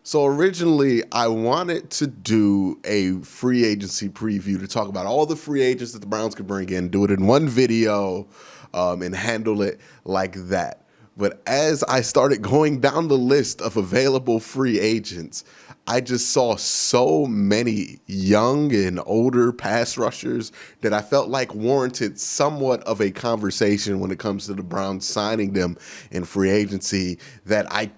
So originally, I wanted to do a free agency preview to talk about all the free agents that the Browns could bring in, do it in one video, and handle it like that. But as I started going down the list of available free agents, I just saw so many young and older pass rushers that I felt like warranted somewhat of a conversation when it comes to the Browns signing them in free agency that I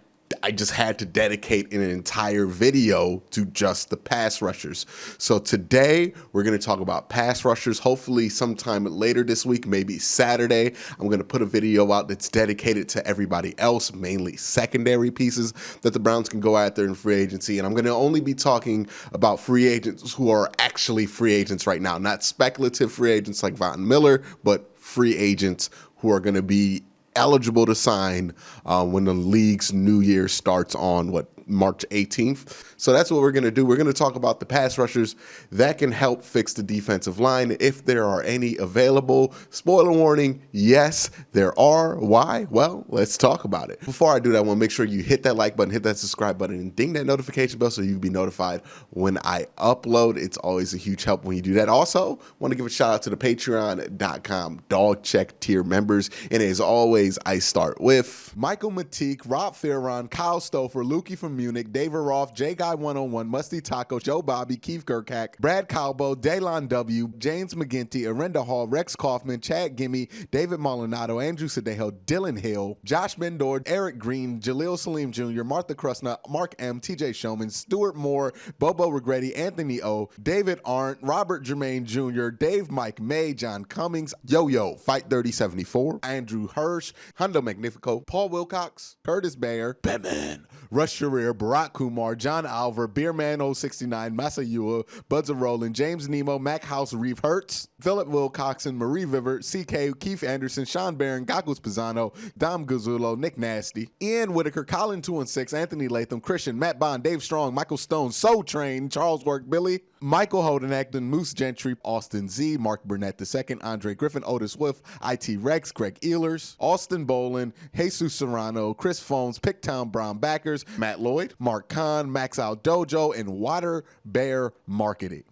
just had to dedicate an entire video to just the pass rushers. So today we're going to talk about pass rushers. Hopefully sometime later this week, maybe Saturday, I'm going to put a video out that's dedicated to everybody else, mainly secondary pieces that the Browns can go after in free agency. And I'm going to only be talking about free agents who are actually free agents right now, not speculative free agents like Von Miller, but free agents who are going to be eligible to sign when the league's new year starts on March 18th. So that's what we're going to do. We're going to talk about the pass rushers that can help fix the defensive line if there are any available. Spoiler warning, yes, there are. Why? Well, let's talk about it. Before I do that, I want to make sure you hit that like button, hit that subscribe button, and ding that notification bell so you can be notified when I upload. It's always a huge help when you do that. Also, want to give a shout out to the patreon.com dog check tier members. And as always, I start with Michael Matique, Rob Farron, Kyle Stouffer, Lukey from Munich, David Roth, J Guy 101, Musty Taco, Joe Bobby, Keith Gerkak, Brad Calbo, Daylon W, James McGinty, Arenda Hall, Rex Kaufman, Chad Gimme, David Molinado, Andrew Sadejo, Dylan Hill, Josh Mendord, Eric Green, Jaleel Salim Jr., Martha Krusna, Mark M, TJ Showman, Stuart Moore, Bobo Regretti, Anthony O, David Arndt, Robert Jermaine Jr., Dave Mike May, John Cummings, Yo-Yo, Fight 3074, Andrew Hirsch, Hundo Magnifico, Paul Wilcox, Curtis Bayer, Batman, Rush Sharir, Barack Kumar, John Alver, Beerman 069, Masayua, Buds of Roland, James Nemo, Mac House, Reeve Hertz, Philip Wilcoxon, Marie Viver, CK, Keith Anderson, Sean Barron, Gagos Pisano, Dom Guzzulo, Nick Nasty, Ian Whitaker, Colin 216, Anthony Latham, Christian, Matt Bond, Dave Strong, Michael Stone, Soul Train, Charles Work, Billy, Michael Holden Acton, Moose Gentry, Austin Z, Mark Burnett II, Andre Griffin, Otis Swift, IT Rex, Greg Ehlers, Austin Bolin, Jesus Serrano, Chris Phones, Picktown Brown Backers, Matt Lloyd, Mark Kahn, Max Out Dojo, and Water Bear Marketing.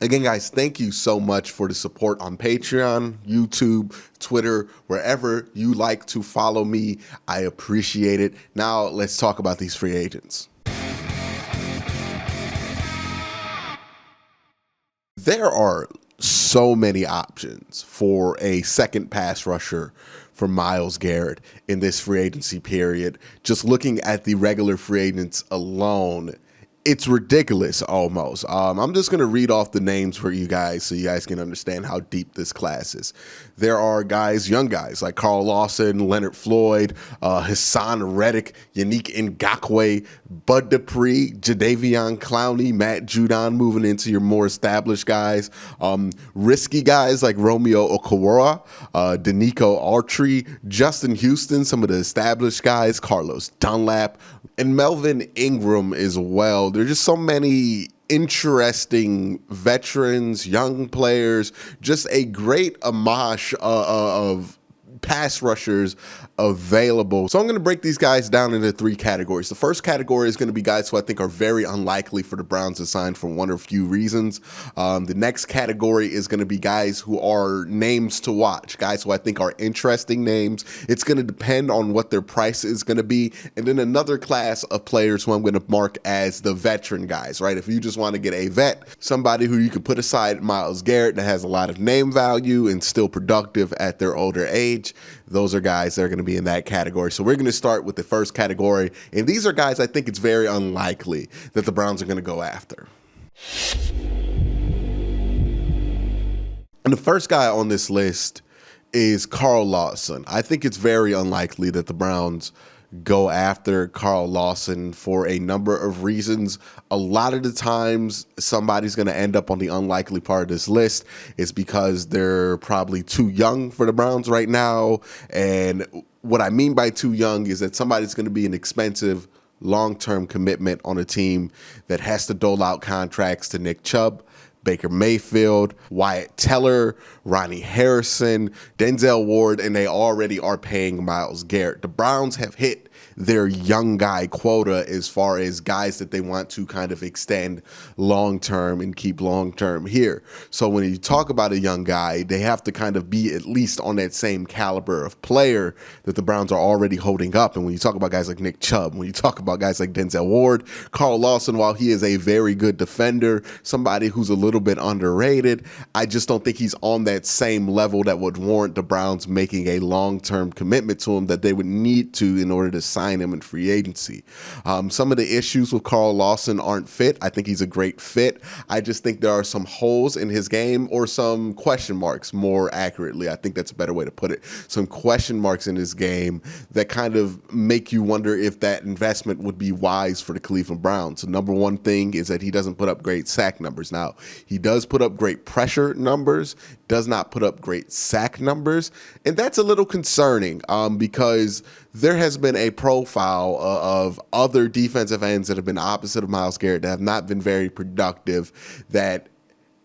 Again, guys, thank you so much for the support on Patreon, YouTube, Twitter, wherever you like to follow me. I appreciate it. Now let's talk about these free agents. There are so many options for a second pass rusher for Myles Garrett in this free agency period. Just looking at the regular free agents alone, it's ridiculous almost. I'm just going to read off the names for you guys so you guys can understand how deep this class is. There are guys, young guys like Carl Lawson, Leonard Floyd, Hassan Reddick, Yannick Ngakoue, Bud Dupree, Jadeveon Clowney, Matt Judon moving into your more established guys. Risky guys like Romeo Okwara, Danico Autry, Justin Houston, some of the established guys, Carlos Dunlap, and Melvin Ingram as well. There's just so many interesting veterans, young players, just a great homage of pass rushers available. So I'm going to break these guys down into three categories. The first category is going to be guys who I think are very unlikely for the Browns to sign for one or few reasons. The next category is going to be guys who are names to watch, guys who I think are interesting names. It's going to depend on what their price is going to be. And then another class of players who I'm going to mark as the veteran guys, right? If you just want to get a vet, somebody who you could put aside Myles Garrett that has a lot of name value and still productive at their older age, those are guys that are going to be in that category. So we're going to start with the first category. And these are guys I think it's very unlikely that the Browns are going to go after. And the first guy on this list is Carl Lawson. I think it's very unlikely that the Browns go after Carl Lawson for a number of reasons. A lot of the times somebody's going to end up on the unlikely part of this list is because they're probably too young for the Browns right now. And what I mean by too young is that somebody's going to be an expensive long-term commitment on a team that has to dole out contracts to Nick Chubb, Baker Mayfield, Wyatt Teller, Ronnie Harrison, Denzel Ward, and they already are paying Myles Garrett. The Browns have hit their young guy quota as far as guys that they want to kind of extend long term and keep long term here. So when you talk about a young guy, they have to kind of be at least on that same caliber of player that the Browns are already holding up. And when you talk about guys like Nick Chubb, when you talk about guys like Denzel Ward, Carl Lawson, while he is a very good defender, somebody who's a little bit underrated, I just don't think he's on that same level that would warrant the Browns making a long-term commitment to him that they would need to in order to sign him in free agency. Some of the issues with Carl Lawson aren't fit. I think he's a great fit. I just think there are some holes in his game, or some question marks, more accurately. I think that's a better way to put it. Some question marks in his game that kind of make you wonder if that investment would be wise for the Cleveland Browns. So number one thing is that he doesn't put up great sack numbers. Now, he does put up great pressure numbers, does not put up great sack numbers, and that's a little concerning because there has been a profile of other defensive ends that have been opposite of Myles Garrett that have not been very productive, that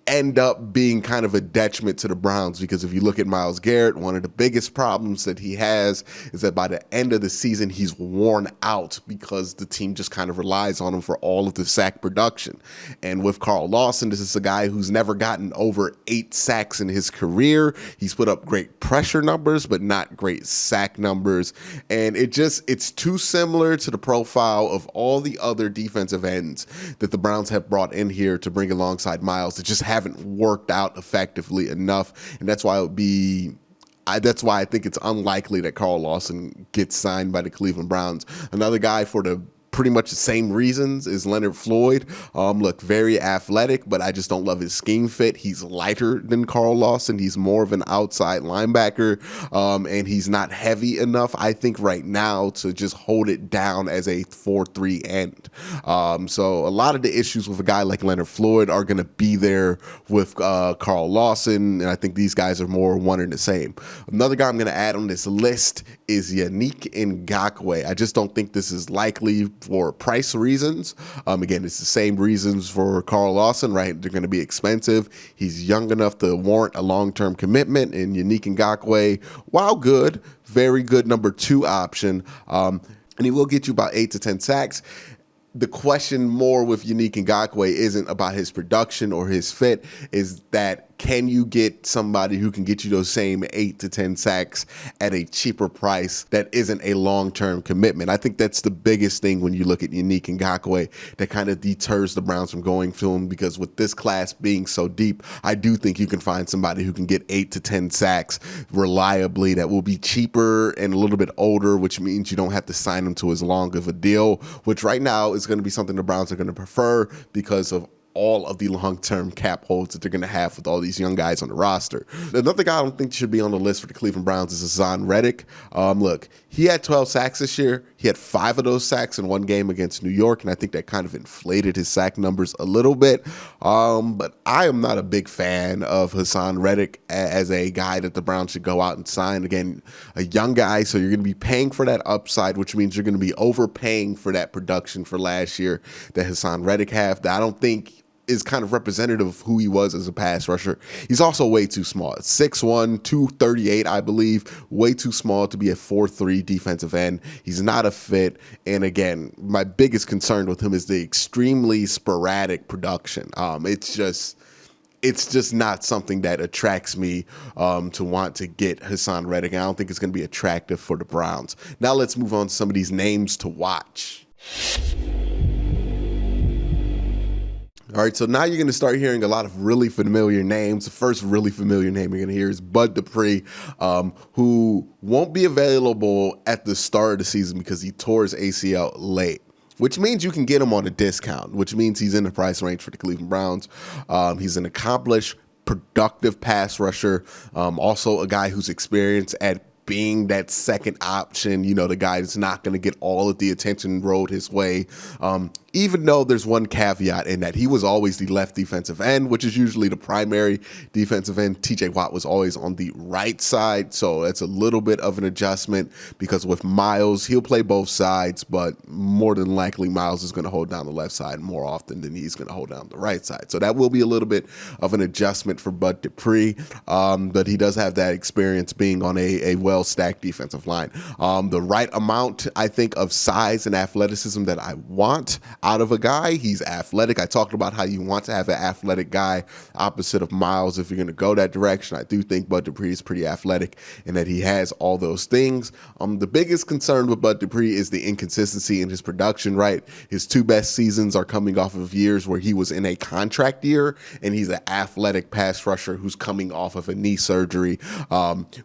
end up being kind of a detriment to the Browns. Because if you look at Myles Garrett, one of the biggest problems that he has is that by the end of the season, he's worn out because the team just kind of relies on him for all of the sack production. And with Carl Lawson, this is a guy who's never gotten over 8 sacks in his career. He's put up great pressure numbers, but not great sack numbers. And it's too similar to the profile of all the other defensive ends that the Browns have brought in here to bring alongside Myles that just haven't worked out effectively enough. And that's why that's why I think it's unlikely that Carl Lawson gets signed by the Cleveland Browns. Another guy for the pretty much the same reasons is Leonard Floyd. Look, very athletic, but I just don't love his scheme fit. He's lighter than Carl Lawson. He's more of an outside linebacker, and he's not heavy enough, I think, right now to just hold it down as a 4-3 end. So a lot of the issues with a guy like Leonard Floyd are going to be there with Carl Lawson, and I think these guys are more one and the same. Another guy I'm going to add on this list is Yannick Ngakoue. I just don't think this is likely for price reasons. Again, it's the same reasons for Carl Lawson, right? They're going to be expensive. He's young enough to warrant a long-term commitment. And Yannick Ngakoue, while good, very good number 2 option. And he will get you about 8 to 10 sacks. The question more with Yannick Ngakoue isn't about his production or his fit, is that can you get somebody who can get you those same 8 to 10 sacks at a cheaper price that isn't a long-term commitment? I think that's the biggest thing when you look at Yannick Ngakoue that kind of deters the Browns from going to him, because with this class being so deep, I do think you can find somebody who can get 8 to 10 sacks reliably that will be cheaper and a little bit older, which means you don't have to sign them to as long of a deal, which right now is going to be something the Browns are going to prefer because of all of the long-term cap holds that they're going to have with all these young guys on the roster. Another guy I don't think should be on the list for the Cleveland Browns is Haason Reddick. Look, he had 12 sacks this year. He had 5 of those sacks in one game against New York, and I think that kind of inflated his sack numbers a little bit. But I am not a big fan of Haason Reddick as a guy that the Browns should go out and sign. Again, a young guy, so you're going to be paying for that upside, which means you're going to be overpaying for that production for last year that Haason Reddick had. That I don't think is kind of representative of who he was as a pass rusher. He's also way too small. 6'1", 238, I believe. Way too small to be a 4-3 defensive end. He's not a fit. And again, my biggest concern with him is the extremely sporadic production. It's just not something that attracts me to want to get Haason Reddick. I don't think it's going to be attractive for the Browns. Now let's move on to some of these names to watch. All right, so now you're going to start hearing a lot of really familiar names. The first really familiar name you're going to hear is Bud Dupree, who won't be available at the start of the season because he tore his ACL late, which means you can get him on a discount, which means he's in the price range for the Cleveland Browns. He's an accomplished, productive pass rusher, also a guy who's experienced at being that second option, the guy that's not going to get all of the attention rolled his way. even though there's one caveat in that he was always the left defensive end, which is usually the primary defensive end. TJ Watt was always on the right side, so it's a little bit of an adjustment because with Miles, he'll play both sides, but more than likely Miles is going to hold down the left side more often than he's going to hold down the right side. So that will be a little bit of an adjustment for Bud Dupree, but he does have that experience being on a well-stacked defensive line. The right amount, I think, of size and athleticism that I want out of a guy. He's athletic. I talked about how you want to have an athletic guy opposite of Miles if you're going to go that direction. I do think Bud Dupree is pretty athletic and that he has all those things. The biggest concern with Bud Dupree is the inconsistency in his production, right? His two best seasons are coming off of years where he was in a contract year, and he's an athletic pass rusher who's coming off of a knee surgery,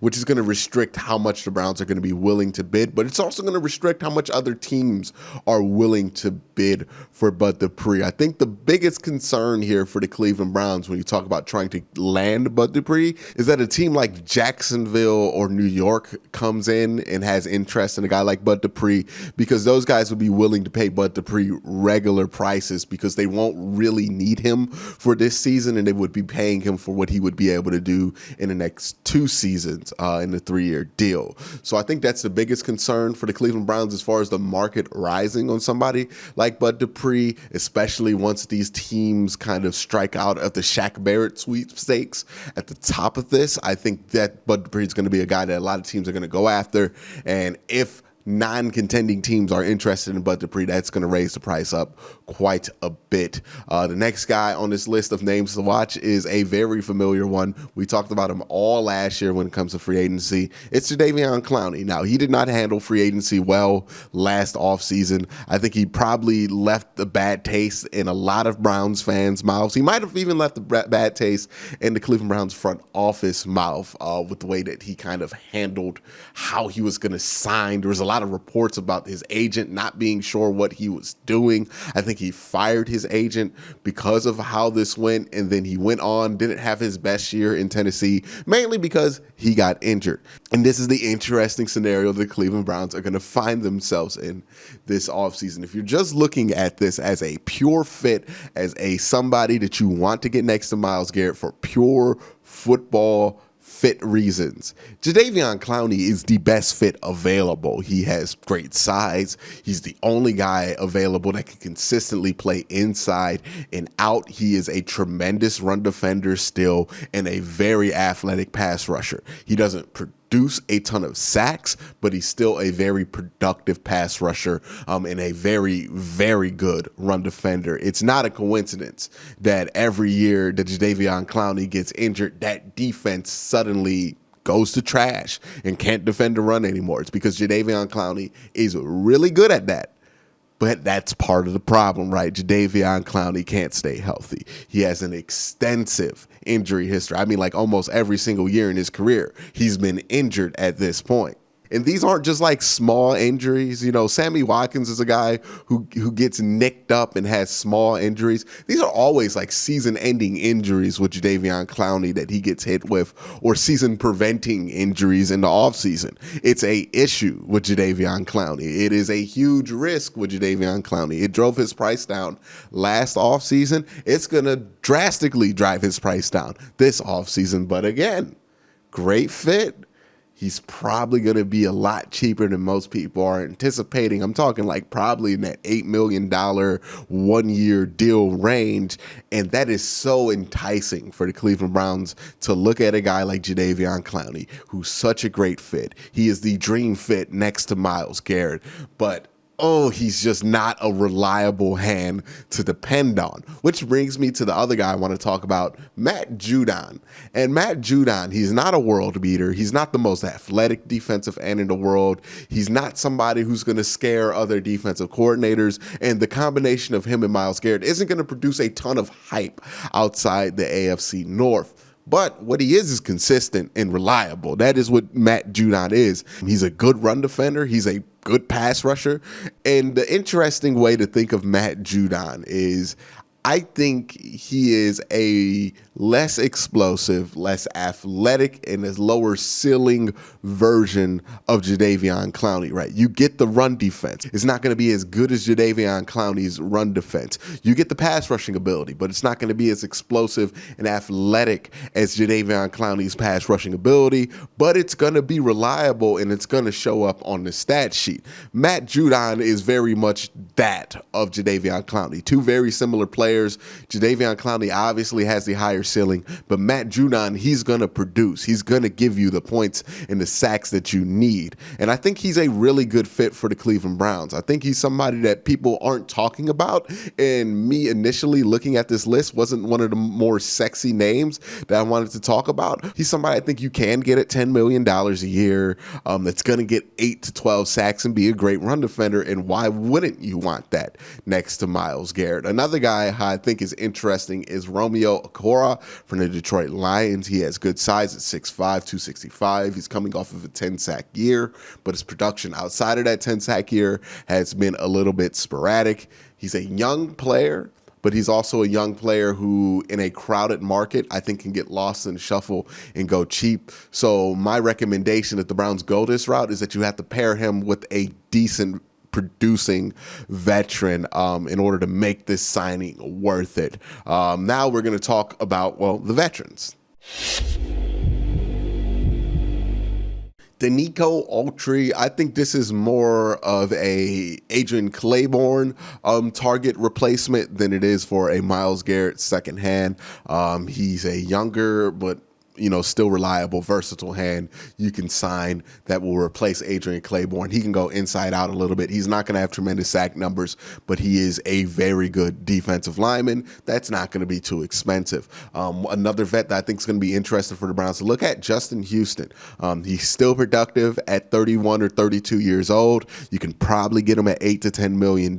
which is going to restrict how much the Browns are going to be willing to bid, but it's also going to restrict how much other teams are willing to bid for Bud Dupree. I think the biggest concern here for the Cleveland Browns when you talk about trying to land Bud Dupree is that a team like Jacksonville or New York comes in and has interest in a guy like Bud Dupree, because those guys would be willing to pay Bud Dupree regular prices because they won't really need him for this season, and they would be paying him for what he would be able to do in the next 2 seasons in the 3-year deal. So I think that's the biggest concern for the Cleveland Browns as far as the market rising on somebody like Bud Dupree, especially once these teams kind of strike out of the Shaq Barrett sweepstakes at the top of this. I think that Bud Dupree is going to be a guy that a lot of teams are going to go after, and if non-contending teams are interested in Bud Dupree, that's going to raise the price up quite a bit. The next guy on this list of names to watch is a very familiar one. We talked about him all last year when it comes to free agency. It's Jadeveon Clowney. Now, he did not handle free agency well last offseason. I think he probably left a bad taste in a lot of Browns fans' mouths. He might have even left a bad taste in the Cleveland Browns front office mouth with the way that he kind of handled how he was going to sign. There was a lot of reports about his agent not being sure what he was doing. I think he fired his agent because of how this went, and then he went on, didn't have his best year in Tennessee, mainly because he got injured. And this is the interesting scenario the Cleveland Browns are going to find themselves in this offseason. If you're just looking at this as a pure fit, as a somebody that you want to get next to Myles Garrett for pure football fit reasons, Jadeveon Clowney is the best fit available. He has great size. He's the only guy available that can consistently play inside and out. He is a tremendous run defender still and a very athletic pass rusher. He doesn't produce a ton of sacks, but he's still a very productive pass rusher and a very, very good run defender. It's not a coincidence that every year that Jadeveon Clowney gets injured, that defense suddenly goes to trash and can't defend the run anymore. It's because Jadeveon Clowney is really good at that. But that's part of the problem, right? Jadeveon Clowney can't stay healthy. He has an extensive injury history. I mean, like almost every single year in his career, he's been injured at this point. And these aren't just like small injuries. You know, Sammy Watkins is a guy who gets nicked up and has small injuries. These are always like season-ending injuries with Jadeveon Clowney that he gets hit with, or season-preventing injuries in the offseason. It's a issue with Jadeveon Clowney. It is a huge risk with Jadeveon Clowney. It drove his price down last offseason. It's going to drastically drive his price down this offseason. But again, great fit. He's probably going to be a lot cheaper than most people are anticipating. I'm talking like probably in that $8 million 1-year deal range. And that is so enticing for the Cleveland Browns to look at a guy like Jadeveon Clowney, who's such a great fit. He is the dream fit next to Myles Garrett. But he's just not a reliable hand to depend on. Which brings me to the other guy I want to talk about, Matt Judon. And Matt Judon, he's not a world beater. He's not the most athletic defensive end in the world. He's not somebody who's going to scare other defensive coordinators. And the combination of him and Myles Garrett isn't going to produce a ton of hype outside the AFC North. But what he is consistent and reliable. That is what Matt Judon is. He's a good run defender. He's a good pass rusher. And the interesting way to think of Matt Judon is I think he is a less explosive, less athletic, and a lower ceiling version of Jadeveon Clowney, right? You get the run defense. It's not going to be as good as Jadeveon Clowney's run defense. You get the pass rushing ability, but it's not going to be as explosive and athletic as Jadeveon Clowney's pass rushing ability, but it's going to be reliable and it's going to show up on the stat sheet. Matt Judon is very much that of Jadeveon Clowney. Two very similar players. Jadeveon Clowney obviously has the higher ceiling, but Matt Judon, he's going to produce. He's going to give you the points and the sacks that you need. And I think he's a really good fit for the Cleveland Browns. I think he's somebody that people aren't talking about. And me initially looking at this list wasn't one of the more sexy names that I wanted to talk about. He's somebody I think you can get at $10 million a year that's going to get 8 to 12 sacks and be a great run defender. And why wouldn't you want that next to Myles Garrett? Another guy I think is interesting is Romeo Okwara from the Detroit Lions. He has good size at 6'5", 265. He's coming off of a 10-sack year, but his production outside of that 10-sack year has been a little bit sporadic. He's a young player, but he's also a young player who, in a crowded market, I think can get lost in the shuffle and go cheap. So my recommendation if the Browns go this route is that you have to pair him with a decent producing veteran in order to make this signing worth it. Now we're going to talk about, well, the veterans. Denico Autry, I think this is more of a Adrian Claiborne target replacement than it is for a Myles Garrett secondhand. He's a younger but still reliable, versatile hand you can sign that will replace Adrian Claiborne. He can go inside out a little bit. He's not going to have tremendous sack numbers, but he is a very good defensive lineman. That's not going to be too expensive. Another vet that I think is going to be interesting for the Browns to look at, Justin Houston. He's still productive at 31 or 32 years old. You can probably get him at $8 to $10 million.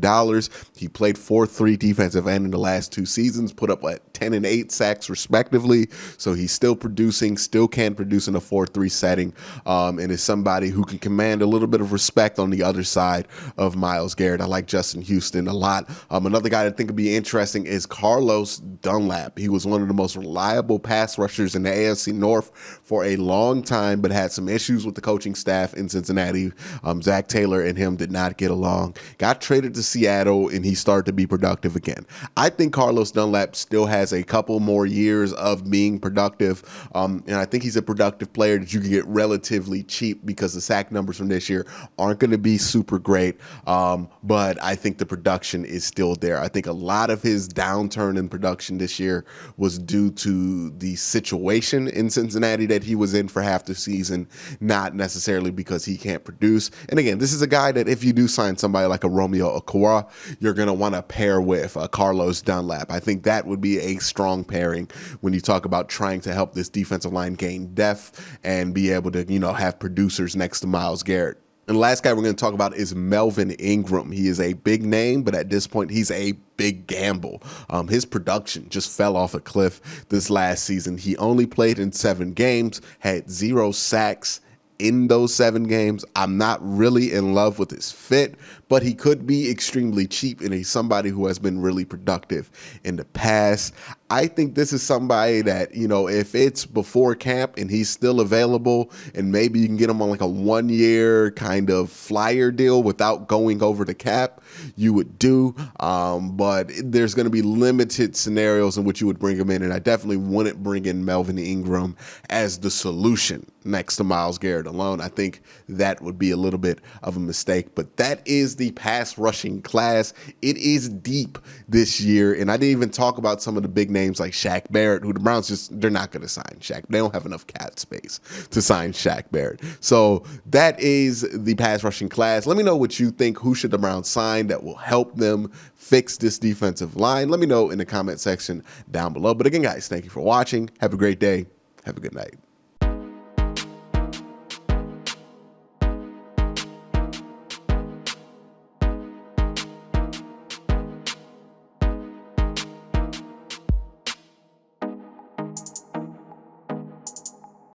He played 4-3 defensive end in the last 2 seasons, put up 10 and 8 sacks respectively. So he's still producing, still can produce in a 4-3 setting, and is somebody who can command a little bit of respect on the other side of Myles Garrett. I like Justin Houston a lot. Another guy I think would be interesting is Carlos Dunlap. He was one of the most reliable pass rushers in the AFC North for a long time, but had some issues with the coaching staff in Cincinnati. Zach Taylor and him did not get along. Got traded to Seattle, and he started to be productive again. I think Carlos Dunlap still has a couple more years of being productive. And I think he's a productive player that you can get relatively cheap because the sack numbers from this year aren't going to be super great. But I think the production is still there. I think a lot of his downturn in production this year was due to the situation in Cincinnati that he was in for half the season, not necessarily because he can't produce. And again, this is a guy that if you do sign somebody like a Romeo Okwara, you're going to want to pair with Carlos Dunlap. I think that would be a strong pairing when you talk about trying to help this defensive line gain depth and be able to, have producers next to Myles Garrett. And the last guy we're going to talk about is Melvin Ingram. He is a big name, but at this point, he's a big gamble. His production just fell off a cliff this last season. He only played in 7 games, had 0 sacks in those 7 games. I'm not really in love with his fit, but he could be extremely cheap, and he's somebody who has been really productive in the past. I think this is somebody that, if it's before camp and he's still available and maybe you can get him on like a 1-year kind of flyer deal without going over the cap, you would do. But there's going to be limited scenarios in which you would bring him in, and I definitely wouldn't bring in Melvin Ingram as the solution next to Myles Garrett alone. I think that would be a little bit of a mistake, but that is the pass rushing class. It is deep this year, and I didn't even talk about some of the big names like Shaq Barrett, who the Browns they're not going to sign Shaq. They don't have enough cap space to sign Shaq Barrett. So that is the pass rushing class. Let me know what you think. Who should the Browns sign that will help them fix this defensive line? Let me know in the comment section down below. But again, guys, thank you for watching. Have a great day. Have a good night.